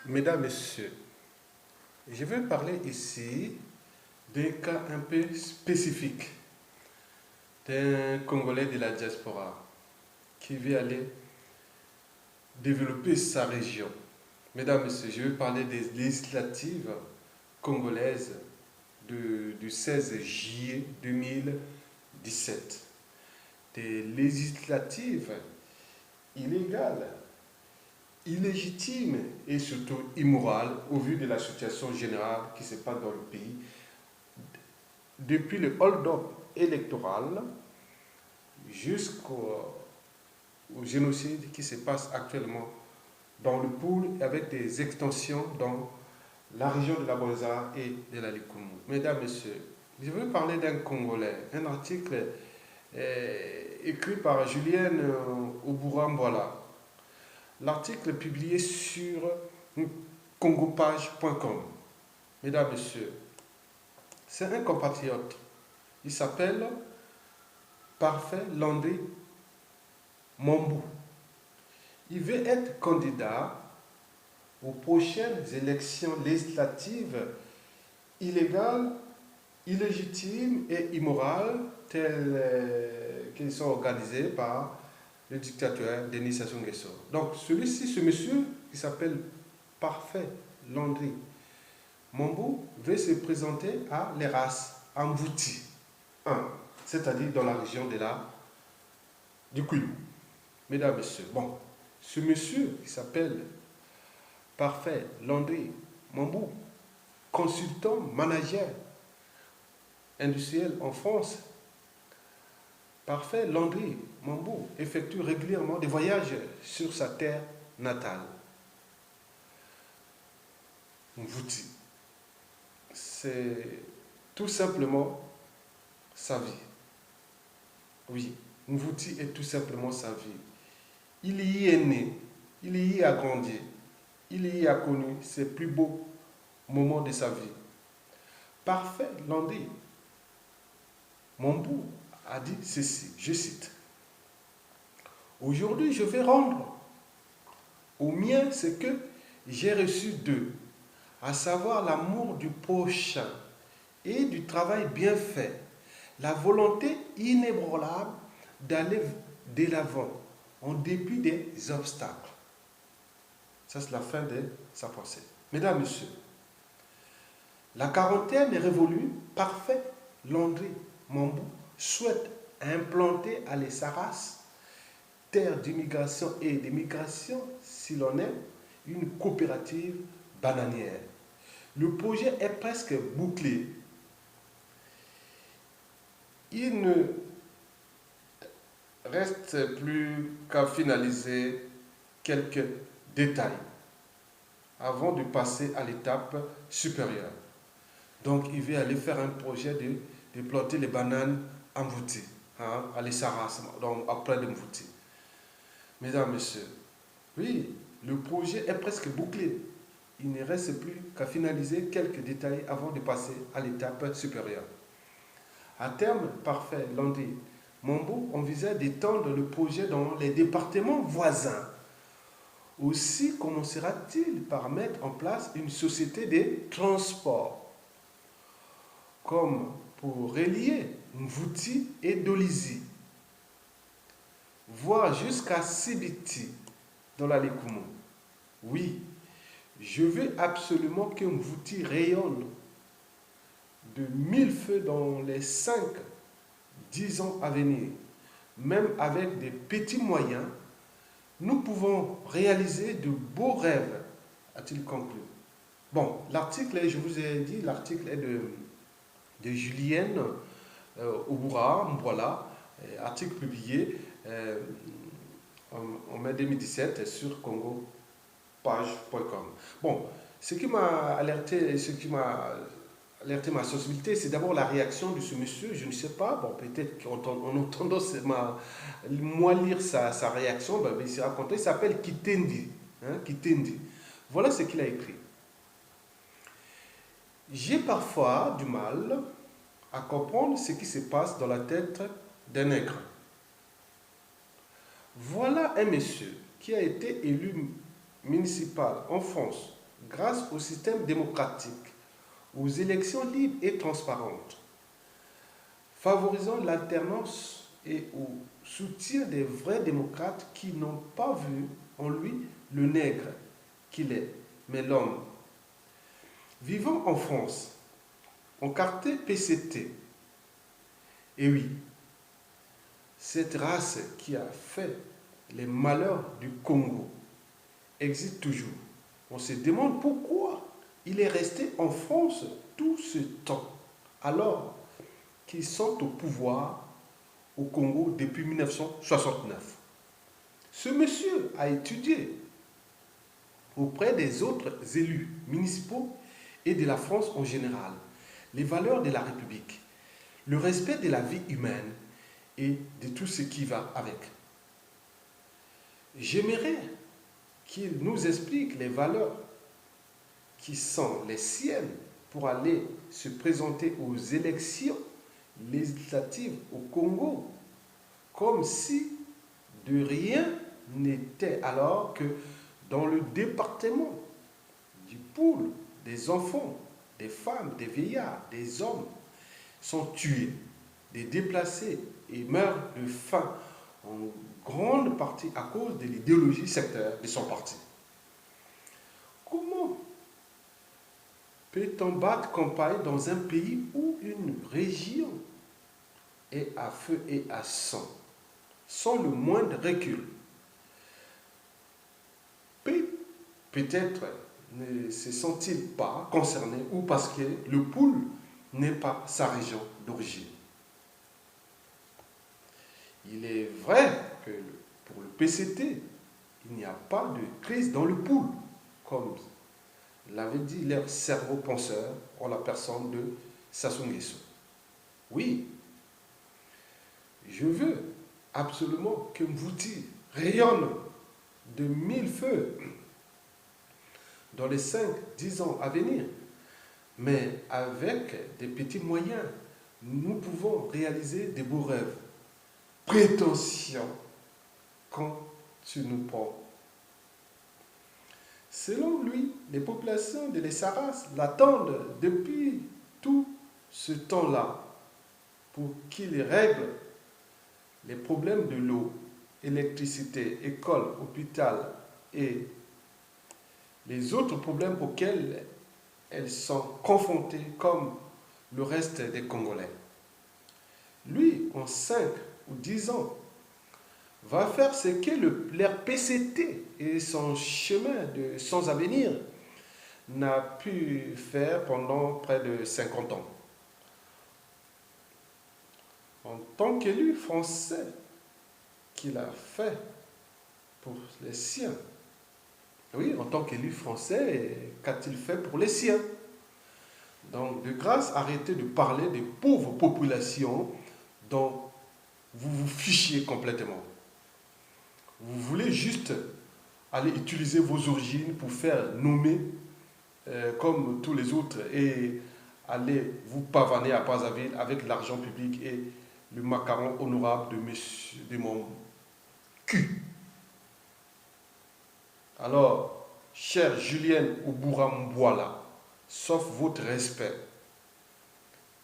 Mesdames, Messieurs, je vais parler ici d'un cas un peu spécifique d'un Congolais de la diaspora qui veut aller développer sa région. Mesdames, Messieurs, je vais parler des législatives congolaises du 16 juillet 2017. Des législatives illégales, illégitimes et surtout immorales au vu de la situation générale qui se passe dans le pays. Depuis le hold-up électoral jusqu'au génocide qui se passe actuellement dans le Poul avec des extensions dans la région de la Bonza et de la Likoumou. Mesdames, Messieurs, je veux parler d'un Congolais, un article écrit par Julienne Oburambola. L'article est publié sur congopage.com. Mesdames, Messieurs, c'est un compatriote. Il s'appelle Parfait Landry Mambou. Il veut être candidat aux prochaines élections législatives illégales, illégitimes et immorales telles qu'elles sont organisées par le dictateur Denis Sassou Nguesso. Donc ce monsieur qui s'appelle Parfait Landry Mambou veut se présenter à l'Eras Mvouti 1, c'est-à-dire dans la région du Kwilu. Mesdames, Messieurs, bon, ce monsieur qui s'appelle Parfait Landry Mambou, consultant manager industriel en France, Parfait Landry Mambou effectue régulièrement des voyages sur sa terre natale. Mvouti, c'est tout simplement sa vie. Oui, Mvouti est tout simplement sa vie. Il y est né, il y a grandi, il y a connu ses plus beaux moments de sa vie. Parfait Landry Mambou a dit ceci, je cite: aujourd'hui, je vais rendre aux miens ce que j'ai reçu d'eux, à savoir l'amour du prochain et du travail bien fait, la volonté inébranlable d'aller de l'avant en dépit des obstacles. Ça, c'est la fin de sa pensée. Mesdames, Messieurs, la quarantaine est révolue. Parfait Landry Mambou souhaite implanter à Les Saras, terre d'immigration et d'émigration, si l'on aime, une coopérative bananière. Le projet est presque bouclé. Il ne reste plus qu'à finaliser quelques détails avant de passer à l'étape supérieure. Donc, il veut aller faire un projet de planter les bananes à Mvouti, à Les Saras, donc après de Mvouti. Mesdames, Messieurs, oui, le projet est presque bouclé. Il ne reste plus qu'à finaliser quelques détails avant de passer à l'étape supérieure. À terme, Parfait Landry Mambou envisage d'étendre le projet dans les départements voisins. Aussi commencera-t-il par mettre en place une société de transport, comme pour relier Mvouti et Dolisie. voire jusqu'à Sibiti, dans la Lékoumou. Oui, je veux absolument que Mvouti rayonne de 1000 feux dans les 5-10 ans à venir. Même avec des petits moyens, nous pouvons réaliser de beaux rêves, a-t-il conclu. Bon, l'article, je vous ai dit, l'article est de Julienne Obura Mbwala, article publié en mai 2017 sur congopage.com. Bon, ce qui m'a alerté ma sensibilité, c'est d'abord la réaction de ce monsieur. Je ne sais pas, bon, peut-être qu'en entendant moi lire sa réaction, ben, il s'est raconté, il s'appelle Kitendi. Hein, Kitendi. Voilà ce qu'il a écrit. J'ai parfois du mal à comprendre ce qui se passe dans la tête d'un nègre. Voilà un monsieur qui a été élu municipal en France grâce au système démocratique, aux élections libres et transparentes, favorisant l'alternance et au soutien des vrais démocrates qui n'ont pas vu en lui le nègre qu'il est, mais l'homme. Vivant en France, en quartier PCT, et oui, cette race qui a fait les malheurs du Congo existe toujours. On se demande pourquoi il est resté en France tout ce temps, alors qu'ils sont au pouvoir au Congo depuis 1969. Ce monsieur a étudié auprès des autres élus municipaux et de la France en général les valeurs de la République, le respect de la vie humaine et de tout ce qui va avec. J'aimerais qu'il nous explique les valeurs qui sont les siennes pour aller se présenter aux élections législatives au Congo, comme si de rien n'était, alors que dans le département du Poul, des enfants, des femmes, des vieillards, des hommes sont tués, des déplacés et meurent de faim, en grande partie à cause de l'idéologie sectaire de son parti. Comment peut-on battre campagne dans un pays où une région est à feu et à sang, sans le moindre recul? Peut-être ne se sont-ils pas concernés ou parce que le Poul n'est pas sa région d'origine. Il est vrai que pour le PCT, il n'y a pas de crise dans le Poul, comme l'avait dit leur cerveau penseur en la personne de Sassou Nguesso. Oui, je veux absolument que Mvouti rayonne de 1000 feux dans les 5-10 ans à venir. Mais avec des petits moyens, nous pouvons réaliser des beaux rêves. Prétention quand tu nous prends. Selon lui, les populations de l'Essaras l'attendent depuis tout ce temps-là pour qu'il règle les problèmes de l'eau, électricité, école, hôpital et les autres problèmes auxquels elles sont confrontées comme le reste des Congolais. Lui, en 5 ou 10 ans, va faire ce que leur PCT et son chemin de sans avenir n'a pu faire pendant près de 50 ans. En tant qu'élu français qu'il a fait pour les siens. Oui, en tant qu'élu français, qu'a-t-il fait pour les siens? Donc, de grâce, arrêtez de parler des pauvres populations dont vous vous fichiez complètement. Vous voulez juste aller utiliser vos origines pour faire nommer comme tous les autres et aller vous pavaner à Brazzaville avec l'argent public et le macaron honorable de mon cul. Alors, chère Julienne Obura Mbwala, sauf votre respect,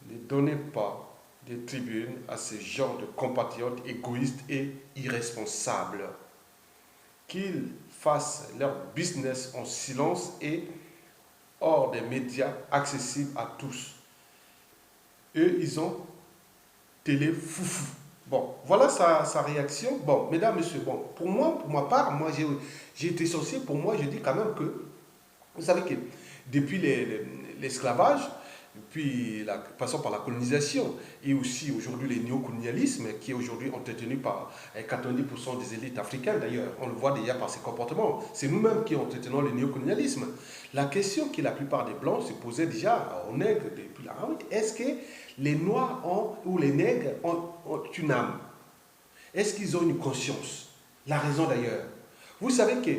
ne donnez pas des tribunes à ce genre de compatriotes égoïstes et irresponsables. Qu'ils fassent leur business en silence et hors des médias accessibles à tous. Eux, ils ont télé foufou. Bon, voilà sa réaction. Bon, mesdames, messieurs, bon, pour ma part, moi, j'ai été sorcier. Pour moi, je dis quand même que, vous savez que depuis l'esclavage, puis passant par la colonisation, et aussi aujourd'hui le néocolonialisme, qui est aujourd'hui entretenu par 90% des élites africaines d'ailleurs, on le voit déjà par ses comportements. C'est nous-mêmes qui entretenons le néocolonialisme. La question que la plupart des Blancs se posaient déjà aux nègres depuis la rue, est-ce que les Noirs ou les nègres ont une âme? Est-ce qu'ils ont une conscience? La raison d'ailleurs. Vous savez que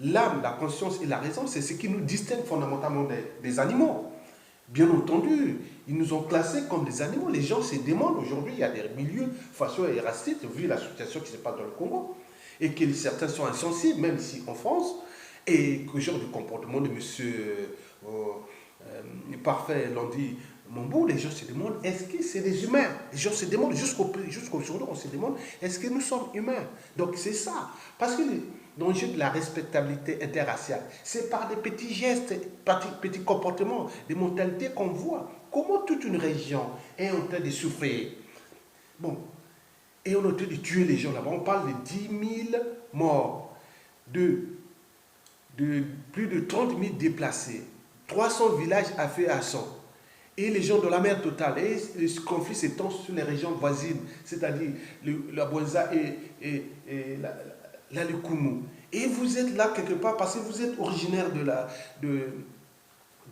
l'âme, la conscience et la raison, c'est ce qui nous distingue fondamentalement des animaux. Bien entendu, ils nous ont classés comme des animaux. Les gens se demandent aujourd'hui, il y a des milieux faciaux et racistes, vu la situation qui se passe dans le Congo, et que certains sont insensibles, même ici en France, et que genre de comportement de monsieur parfait Lundi Mambou, les gens se demandent, est-ce que c'est des humains? Les gens se demandent, jusqu'aujourd'hui, on se demande, est-ce que nous sommes humains? Donc c'est ça. Parce que dans le jeu de la respectabilité interraciale, c'est par des petits gestes, petits comportements, des mentalités qu'on voit. Comment toute une région est en train de souffrir. Bon, et on est en train de tuer les gens là-bas. On parle de 10 000 morts, de plus de 30 000 déplacés, 300 villages à feu à sang. Et les gens de la mer totale, et le conflit s'étend sur les régions voisines, c'est-à-dire la Bouenza et la Lukumu. Et vous êtes là quelque part parce que vous êtes originaire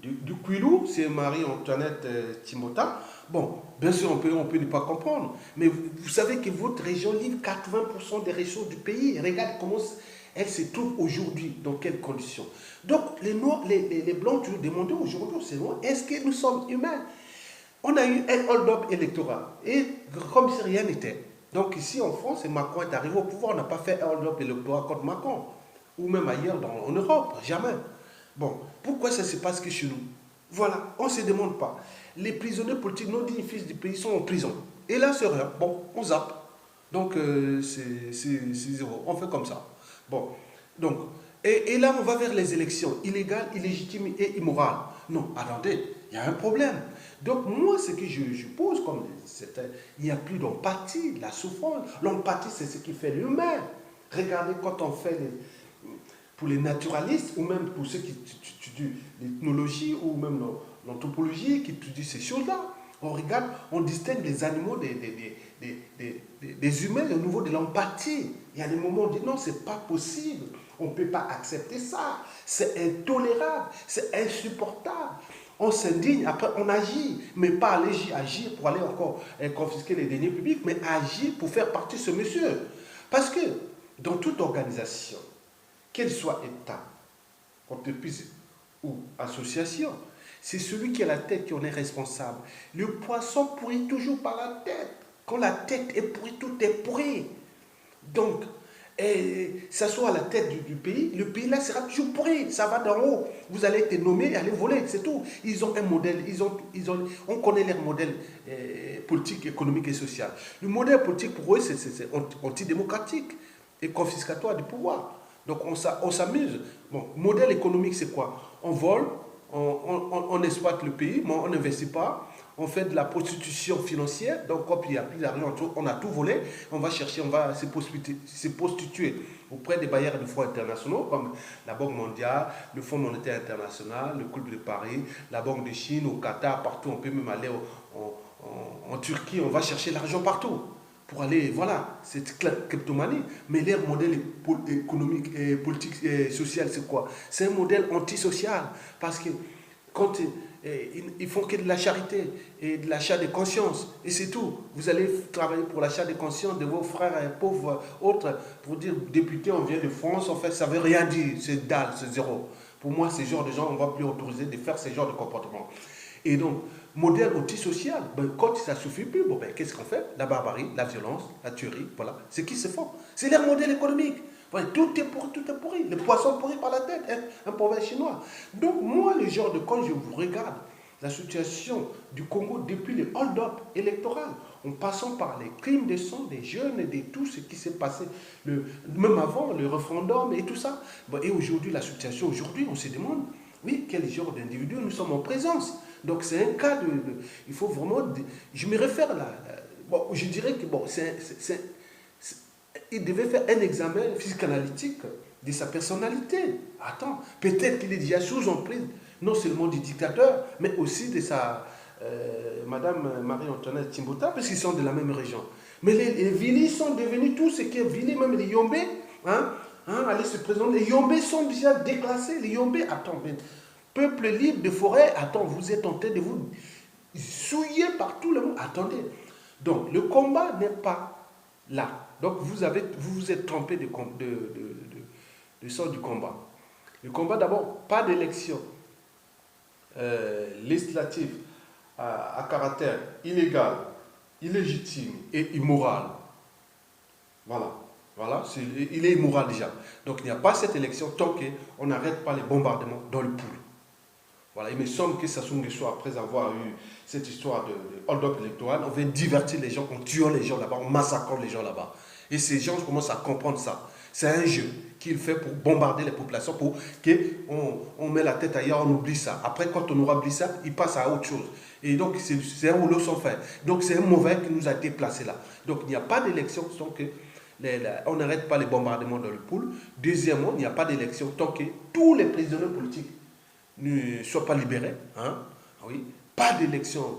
du Kwilu, c'est Marie-Antoinette Timota. Bon, bien sûr, on peut ne pas comprendre, mais vous savez que votre région livre 80% des ressources du pays. Regardez comment elle se trouve aujourd'hui, dans quelles conditions. Donc, les Blancs, tu nous demandais aujourd'hui, est-ce que nous sommes humains? On a eu un hold-up électoral, et comme si rien n'était. Donc ici en France, Macron est arrivé au pouvoir, on n'a pas fait un hold-up électoral contre Macron, ou même ailleurs en Europe, jamais. Bon, pourquoi ça se passe que chez nous? Voilà, on ne se demande pas. Les prisonniers politiques, nos dignes fils du pays sont en prison. Et là, c'est rien. Bon, on zappe. Donc, c'est zéro. On fait comme ça. Bon, donc, et là, on va vers les élections illégales, illégitimes et immorales. Non, attendez, il y a un problème. Donc, moi, ce que je pose comme il n'y a plus d'empathie, la souffrance. L'empathie, c'est ce qui fait l'humain. Regardez quand on fait pour les naturalistes, ou même pour ceux qui étudient l'ethnologie, ou même l'anthropologie, qui étudient ces choses-là. On regarde, on distingue les animaux des humains au niveau de l'empathie. Il y a des moments où on dit non, c'est pas possible. On ne peut pas accepter ça. C'est intolérable. C'est insupportable. On s'indigne, après on agit. Mais pas aller agir pour aller encore confisquer les deniers publics, mais agir pour faire partie de ce monsieur. Parce que dans toute organisation, qu'elle soit État, entreprise ou association, c'est celui qui a la tête qui en est responsable. Le poisson pourrit toujours par la tête. Quand la tête est pourrie, tout est pourri. Donc, ça soit à la tête du pays, le pays là sera toujours pourri. Ça va d'en haut. Vous allez être nommé et aller voler, c'est tout. Ils ont un modèle, on connaît leur modèle politique, économique et social. Le modèle politique pour eux, c'est antidémocratique et confiscatoire du pouvoir. Donc on s'amuse. Bon, modèle économique, c'est quoi? On vole, on exploite le pays, mais on n'investit pas. On fait de la prostitution financière. Donc, quand il n'y a plus d'argent, on a tout volé. On va chercher, on va se prostituer auprès des bailleurs de fonds internationaux, comme la Banque mondiale, le Fonds monétaire international, le Club de Paris, la Banque de Chine, au Qatar, partout. On peut même aller en Turquie, on va chercher l'argent partout. Pour aller, voilà, c'est kleptomanie. Mais leur modèle économique et politique et social, c'est quoi? C'est un modèle antisocial. Parce que quand ils font que de la charité et de l'achat de conscience. Et c'est tout. Vous allez travailler pour l'achat de conscience de vos frères pauvres autres pour dire, député, on vient de France, en fait, ça ne veut rien dire. C'est dalle, c'est zéro. Pour moi, ces genres de gens, on ne va plus autoriser de faire ce genre de comportement. Et donc, modèle antisocial, ben, quand ça ne suffit plus, bon, ben, qu'est-ce qu'on fait? La barbarie, la violence, la tuerie, voilà. C'est qui se font? C'est leur modèle économique. Ouais, tout est pourri, tout est pourri. Le poisson pourri par la tête, hein, un proverbe chinois. Donc, moi, le genre de quand je vous regarde, la situation du Congo depuis le hold-up électoral, en passant par les crimes de sang des jeunes et de tout ce qui s'est passé, même avant le référendum et tout ça. Bon, et aujourd'hui, la situation, aujourd'hui, on se demande, oui, quel genre d'individus nous sommes en présence. Donc c'est un cas il faut vraiment, je me réfère là, bon, je dirais que bon, il devait faire un examen psychanalytique de sa personnalité. Attends, peut-être qu'il est déjà sous emprise, non seulement du dictateur, mais aussi de sa Madame Marie-Antoinette Timbota, parce qu'ils sont de la même région. Mais les Vili sont devenus tout ce qui est Vili, même les Yombé, allez se présenter. Les Yombé sont déjà déclassés. Les Yombé, attends, peuple libre de forêt, attends, vous êtes en train de vous souiller par tout le monde. Attendez. Donc, le combat n'est pas là. Donc, vous vous êtes trompé de sort du combat. Le combat, d'abord, pas d'élection législative à caractère illégal, illégitime et immoral. Voilà, il est immoral déjà. Donc, il n'y a pas cette élection tant qu'on n'arrête pas les bombardements dans le pool. Voilà, il me semble que Sassou Nguesso, après avoir eu cette histoire de hold-up électoral, on veut divertir les gens, on tue les gens là-bas, on massacre les gens là-bas. Et ces gens commencent à comprendre ça. C'est un jeu qu'il fait pour bombarder les populations, pour qu'on met la tête ailleurs, on oublie ça. Après, quand on aura oublié ça, il passe à autre chose. Et donc, c'est un rouleau sans fin. Donc, c'est un mauvais qui nous a été placé là. Donc, il n'y a pas d'élection tant que on n'arrête pas les bombardements dans le pool. Deuxièmement, il n'y a pas d'élection tant que tous les prisonniers politiques ne soient pas libérés. Oui. Pas d'élection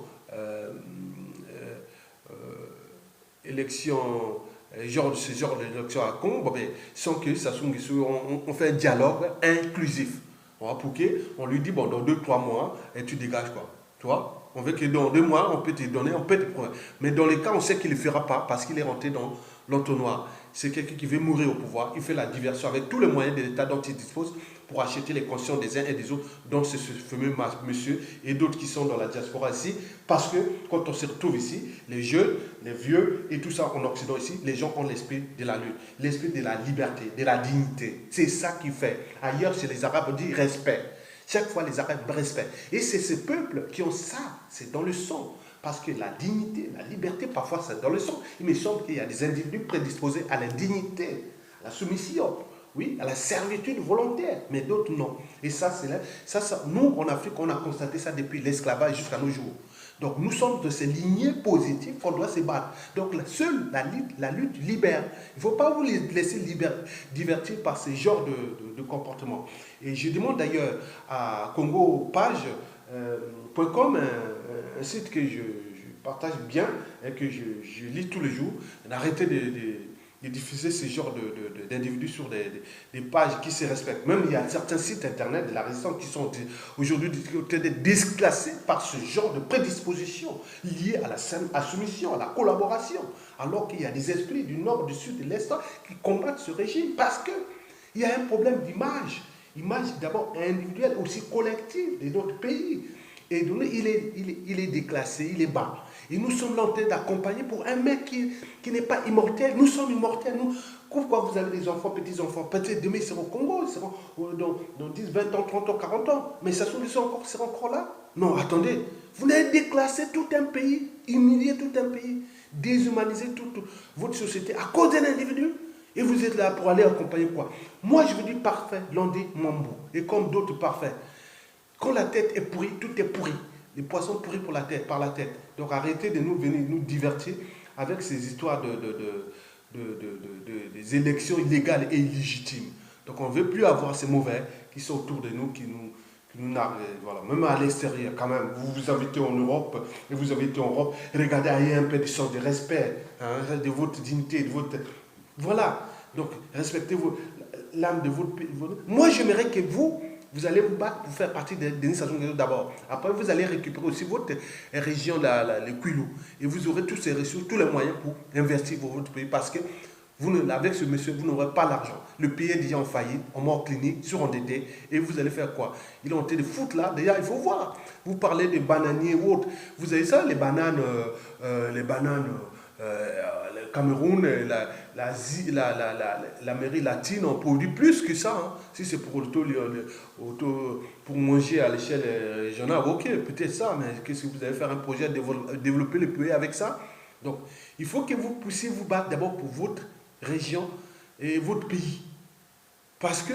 ce genre d'élection à Congo, sans que Sassou Nguesso, on fait un dialogue inclusif. Pour on lui dit, bon, dans 2-3 mois, et tu dégages quoi. Tu vois, on veut que dans 2 mois, on peut te donner, on peut te prendre. Mais dans les cas, on sait qu'il ne le fera pas parce qu'il est rentré dans l'entonnoir. C'est quelqu'un qui veut mourir au pouvoir. Il fait la diversion avec tous les moyens de l'État dont il dispose pour acheter les consciences des uns et des autres, dont c'est ce fameux monsieur et d'autres qui sont dans la diaspora ici. Parce que quand on se retrouve ici, les jeunes, les vieux et tout ça en Occident ici, les gens ont l'esprit de la lutte, l'esprit de la liberté, de la dignité. C'est ça qui fait. Ailleurs, chez les Arabes, on dit respect. Chaque fois, les Arabes respectent. Et c'est ces peuples qui ont ça, c'est dans le sang. Parce que la dignité, la liberté, parfois, c'est dans le sang. Il me semble qu'il y a des individus prédisposés à la dignité, à la soumission, oui, à la servitude volontaire, mais d'autres non. Et ça, c'est là. Nous, en Afrique, on a constaté ça depuis l'esclavage jusqu'à nos jours. Donc, nous sommes de ces lignées positives qu'on doit se battre. Donc, seule la lutte libère. Il ne faut pas vous laisser divertir par ce genre de comportement. Et je demande d'ailleurs à congopage.com, un site que je partage bien et que je lis tous les jours, d'arrêter de diffuser ce genre d'individus sur des pages qui se respectent. Même il y a certains sites internet de la résistance qui sont aujourd'hui déclassés par ce genre de prédisposition liée à la soumission, à la collaboration, alors qu'il y a des esprits du nord, du sud, de l'est qui combattent ce régime parce qu'il y a un problème d'image. Image d'abord individuelle, aussi collective de notre pays. Et donc, il est déclassé, il est bas. Et nous sommes en train d'accompagner pour un mec qui n'est pas immortel. Nous sommes immortels. Pourquoi vous avez des enfants, petits-enfants? Peut-être demain, ils seront au Congo, ils seront dans 10, 20 ans, 30 ans, 40 ans. Mais ça ils seront encore là? Non, attendez. Vous avez déclassé tout un pays, humilié tout un pays, déshumanisé toute votre société à cause d'un individu. Et vous êtes là pour aller accompagner quoi? Moi, je vous dis parfait, Londi Mambo. Et comme d'autres parfaits. Quand la tête est pourrie, tout est pourri. Les poissons pourris par la tête. Donc arrêtez de venir nous divertir avec ces histoires des élections illégales et illégitimes. Donc on ne veut plus avoir ces mauvais qui sont autour de nous, qui nous narguent. Voilà. Même à l'extérieur, quand même. Vous avez été en Europe, et vous avez été en Europe. Regardez, il y a un peu de sens de respect, de votre dignité, de votre... Voilà. Donc respectez l'âme de votre pays. Moi, j'aimerais que vous allez vous battre pour faire partie de Denis Sassou Nguesso d'abord. Après, vous allez récupérer aussi votre région, le Kwilu. Et vous aurez tous ces ressources, tous les moyens pour investir dans votre pays. Parce que avec ce monsieur, vous n'aurez pas l'argent. Le pays est déjà en faillite, en mort clinique, surendetté. Et vous allez faire quoi? Il est en train de foutre là. D'ailleurs, il faut voir. Vous parlez des bananiers ou autres. Vous avez ça, les bananes Cameroun, l'Amérique latine, on produit plus que ça. Hein. Si c'est pour manger à l'échelle régionale, ok, peut-être ça, mais qu'est-ce que vous allez faire un projet, développer le pays avec ça? Donc, il faut que vous puissiez vous battre d'abord pour votre région et votre pays. Parce que,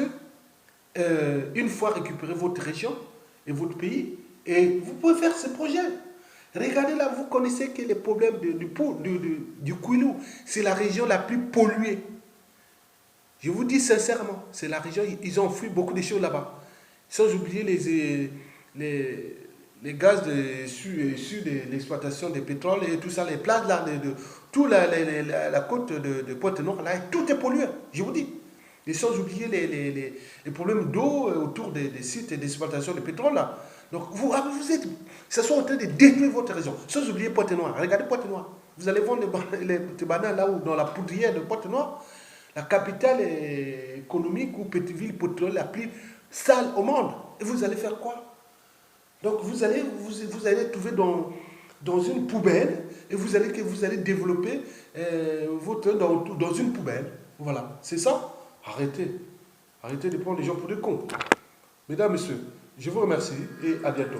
une fois récupéré votre région et votre pays, et vous pouvez faire ce projet. Regardez là, vous connaissez que les problèmes du Kwilu, c'est la région la plus polluée. Je vous dis sincèrement, c'est la région, ils ont fui beaucoup de choses là-bas. Sans oublier les gaz issus de l'exploitation du pétrole et tout ça, les plages là, toute la côte de Pointe-Noire, là, tout est pollué, je vous dis. Et sans oublier les problèmes d'eau autour des sites d'exploitation de pétrole là. Donc vous êtes, ça soit en train de détruire votre région. Sans oublier Pointe-Noire. Regardez Pointe-Noire. Vous allez voir les bananes là où dans la poudrière de Pointe-Noire, la capitale économique ou petite ville pétrolière la plus sale au monde. Et vous allez faire quoi? Donc vous allez trouver dans une poubelle et vous allez développer dans une poubelle. Voilà, c'est ça. Arrêtez. Arrêtez de prendre les gens pour des cons. Mesdames, Messieurs, je vous remercie et à bientôt.